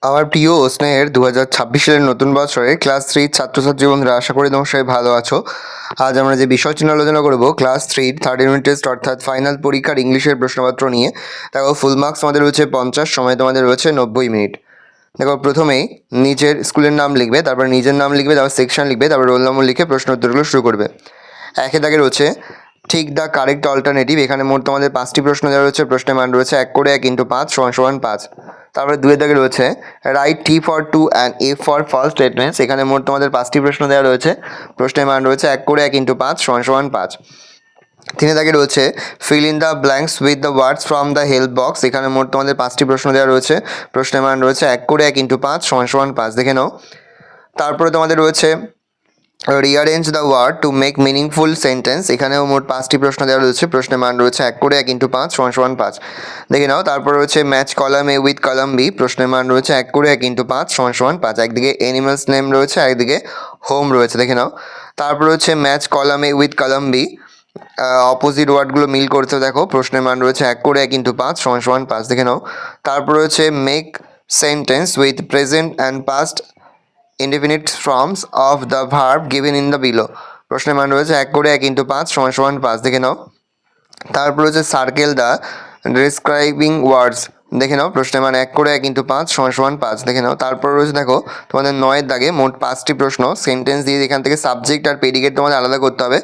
আমার প্রিয় ও স্নেহের 2026 সালের নতুন বছরে ক্লাস 3 ছাত্রছাত্রী বন্ধুরা, আশা করি তোমরা সবাই ভালো আছো। আজ আমরা যে বিষয় নিয়ে আলোচনা করব ক্লাস 3 থার্ড ইউনিট টেস্ট অর্থাৎ ফাইনাল পরীক্ষার ইংলিশের প্রশ্নপত্র নিয়ে। দেখো, ফুল মার্কস তোমাদের রয়েছে 50, সময় তোমাদের রয়েছে 90 মিনিট। দেখো, প্রথমেই নিজের স্কুলের নাম লিখবে, তারপর নিজের নাম লিখবে, তারপর সেকশন লিখবে, তারপর রোল নম্বর লিখে প্রশ্ন উত্তরগুলো শুরু করবে। একে দাগে রয়েছে ঠিক দ্য কারেক্ট অল্টারনেটিভ। এখানে মোট তোমাদের 5টি প্রশ্ন দেওয়া রয়েছে, প্রশ্নের মান রয়েছে 1 করে 1 × 5 = 5। তারপরে 2 দাগে রয়েছে write T for true and F for false statements. এখানে মোট তোমাদের 5টি প্রশ্ন দেওয়া রয়েছে, প্রশ্নের মান রয়েছে 1 করে 1 × 5 = 5। 3 দাগে রয়েছে fill in the blanks with the words from the help box. এখানে মোট তোমাদের 5টি প্রশ্ন দেওয়া রয়েছে, প্রশ্নের মান রয়েছে 1 করে 1 × 5 = 5। দেখে নাও। তারপরে তোমাদের রয়েছে rearrange the word to make meaningful sentence. এখানেও মোট 5টি প্রশ্ন দেওয়া রয়েছে, প্রশ্নের মান রয়েছে 1 করে 1 × 5 = 5। দেখে নাও। তারপর রয়েছে match column A with column B. প্রশ্নের মান রয়েছে 1 করে 1 × 5 = 5। একদিকে অ্যানিমালস নেম রয়েছে, একদিকে হোম রয়েছে। দেখে নাও। তারপর রয়েছে match column A with column B, opposite ওয়ার্ডগুলো মিল করতে দেখো। প্রশ্নের মান রয়েছে 1 করে 1 × 5 = 5। দেখে নাও। তারপর রয়েছে make sentence with present and past indefinite forms of the verb given in the below। প্রশ্নের মান রয়েছে 1 করে 1 × 5 = 5। দেখে নাও। তারপর রয়েছে সার্কেল দ্য ডিসক্রাইবিং ওয়ার্ডস। দেখে নাও। প্রশ্নের মান 1 করে 1 × 5 = 5। দেখে নাও। তারপর রয়েছে দেখো তোমাদের 9 দাগে মোট 5টি প্রশ্ন, সেন্টেন্স দিয়ে এখান থেকে সাবজেক্ট আর প্রেডিকেট তোমাদের আলাদা করতে হবে।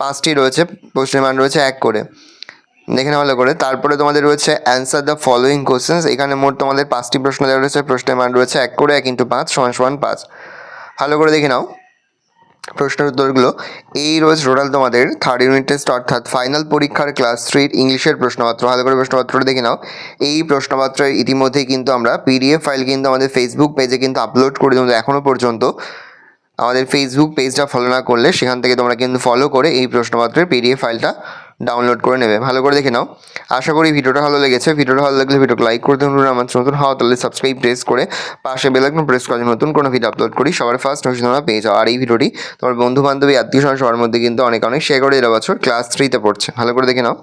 5টি রয়েছে, প্রশ্নের মান রয়েছে 1 করে। দেখে নেওয়া ভালো করে। তারপরে তোমাদের রয়েছে অ্যান্সার দ্য ফলোয়িং কোশ্চেন্স। এখানে মোট তোমাদের 5টি প্রশ্ন দেওয়া রয়েছে, প্রশ্নের মান রয়েছে 1 করে 1 × 5 = 5। ভালো করে দেখে নাও প্রশ্নের উত্তরগুলো। এই রয়েছে টোটাল তোমাদের থার্ড ইউনিট টেস্ট অর্থাৎ ফাইনাল পরীক্ষার ক্লাস 3 ইংলিশের প্রশ্নপত্র। ভালো করে প্রশ্নপত্রটা দেখে নাও। এই প্রশ্নপত্রের ইতিমধ্যেই কিন্তু আমরা পিডিএফ ফাইল কিন্তু আমাদের ফেসবুক পেজে কিন্তু আপলোড করে দিই। এখনও পর্যন্ত আমাদের ফেসবুক পেজটা ফলো না করলে সেখান থেকে তোমরা কিন্তু ফলো করে এই প্রশ্নপত্রের পিডিএফ ফাইলটা ডাউনলোড করে নেবে। ভালো করে দেখে নাও। আশা করি ভিডিওটা ভালো লেগেছে। ভিডিওটা ভালো লাগলে ভিডিওকে লাইক করতে ভুলবেন না। আমার নতুন হওয়া তাহলে সাবস্ক্রাইব প্রেস করে পাশে বেল আইকন প্রেস করে নতুন কোনো ভিডিও আপলোড করি সবার ফার্স্ট নোটিফিকেশন তোমরা পেয়ে যাও। আর এই ভিডিওটি তোমার বন্ধু বান্ধবী আত্মীয় স্বজন সবার মধ্যে কিন্তু অনেক শেয়ার করে দিতে পারছো। ক্লাস 3-তে পড়ছে। ভালো করে দেখে নাও।